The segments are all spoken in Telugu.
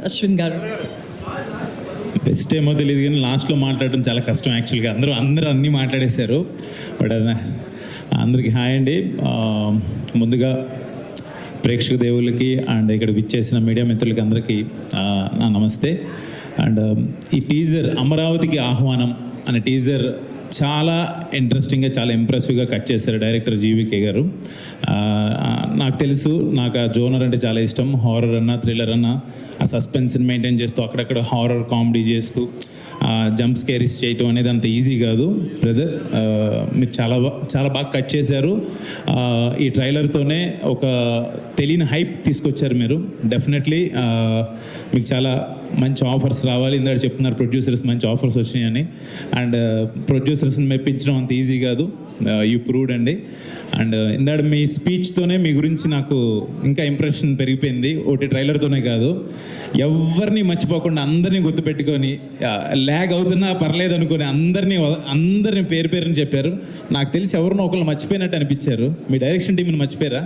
అశ్విన్ గారు. బెస్ట్ ఏమో తెలియదు కానీ లాస్ట్లో మాట్లాడడం చాలా కష్టం యాక్చువల్గా. అందరూ అన్నీ మాట్లాడేశారు. బట్ అందరికీ హాయ్ అండి. ముందుగా ప్రేక్షక దేవుళ్ళకి అండ్ ఇక్కడ విచ్చేసిన మీడియా మిత్రులకి అందరికీ నా నమస్తే. అండ్ ఈ టీజర్ అమరావతికి ఆహ్వానం అనే టీజర్ చాలా ఇంట్రెస్టింగ్గా, చాలా ఇంప్రెసివ్గా కట్ చేశారు డైరెక్టర్ జీవీకే గారు. నాకు తెలుసు, నాకు ఆ జోనర్ అంటే చాలా ఇష్టం. హారర్ అన్నా, థ్రిల్లర్ అన్నా, ఆ సస్పెన్స్ని మెయింటైన్ చేస్తూ అక్కడక్కడ హారర్ కామెడీ చేస్తూ జంప్ స్కేరీస్ చేయటం అనేది అంత ఈజీ కాదు బ్రదర్. మీరు చాలా బాగా కట్ చేశారు. ఈ ట్రైలర్తోనే ఒక తెలియని హైప్ తీసుకొచ్చారు మీరు. డెఫినెట్లీ మీకు చాలా మంచి ఆఫర్స్ రావాలి. ఇందాక చెప్తున్నారు ప్రొడ్యూసర్స్ మంచి ఆఫర్స్ వచ్చినాయని. అండ్ ప్రొడ్యూసర్స్ని మెప్పించడం అంత ఈజీ కాదు. యూ ప్రూవ్డ్ అండి. అండ్ ఇందాక మీ స్పీచ్తోనే మీ గురించి నాకు ఇంకా ఇంప్రెషన్ పెరిగిపోయింది. ఒకటి ట్రైలర్తోనే కాదు, ఎవరిని మర్చిపోకుండా అందరినీ గుర్తుపెట్టుకొని ల్యాగ్ అవుతున్నా పర్లేదు అనుకుని అందరినీ పేరుని చెప్పారు. నాకు తెలిసి ఎవరినో ఒకళ్ళు మర్చిపోయినట్టు అనిపించారు. మీ డైరెక్షన్ టీంని మర్చిపోయారా?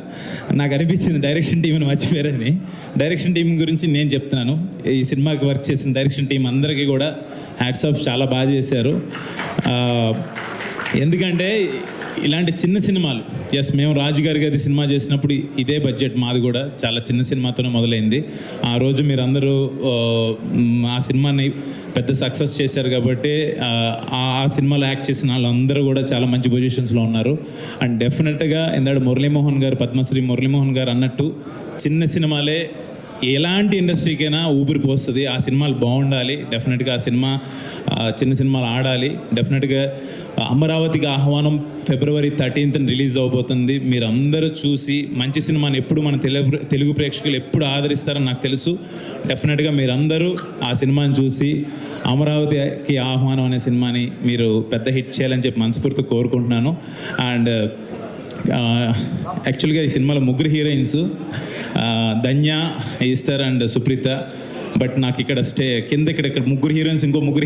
నాకు అనిపించింది డైరెక్షన్ టీంని మర్చిపోయారని. డైరెక్షన్ టీం గురించి నేను చెప్తున్నాను. ఈ సినిమాకి వర్క్ చేసిన డైరెక్షన్ టీం అందరికీ కూడా హ్యాట్స్ ఆఫ్, చాలా బాగా చేశారు. ఎందుకంటే ఇలాంటి చిన్న సినిమాలు, ఎస్ మేము రాజుగారి గారి సినిమా చేసినప్పుడు ఇదే బడ్జెట్ మాది కూడా చాలా చిన్న సినిమాతోనే మొదలైంది. ఆ రోజు మీరందరూ ఆ సినిమాని పెద్ద సక్సెస్ చేశారు కాబట్టి ఆ సినిమాలో యాక్ట్ చేసిన వాళ్ళందరూ కూడా చాలా మంచి పొజిషన్స్లో ఉన్నారు. అండ్ డెఫినెట్గా ఇందాక మురళీమోహన్ గారు, పద్మశ్రీ మురళీమోహన్ గారు అన్నట్టు చిన్న సినిమాలే ఎలాంటి ఇండస్ట్రీకైనా ఊపిరి పోస్తుంది. ఆ సినిమాలు బాగుండాలి. డెఫినెట్గా ఆ సినిమా చిన్న సినిమాలు ఆడాలి. డెఫినెట్గా అమరావతికి ఆహ్వానం February 13th రిలీజ్ అవబోతుంది. మీరు అందరూ చూసి మంచి సినిమాని ఎప్పుడు మన తెలుగు ప్రేక్షకులు ఎప్పుడు ఆదరిస్తారని నాకు తెలుసు. డెఫినెట్గా మీరందరూ ఆ సినిమాని చూసి అమరావతికి ఆహ్వానం అనే సినిమాని మీరు పెద్ద హిట్ చేయాలని చెప్పి మనస్ఫూర్తిగా కోరుకుంటున్నాను. అండ్ యాక్చువల్గా ఈ సినిమాలో ముగ్గురు heroines, Dhanya, ఈస్తర్ and Supritha. But నాకు ఇక్కడ కింద ఇక్కడ ముగ్గురు హీరోయిన్స్, ఇంకో ముగ్గురు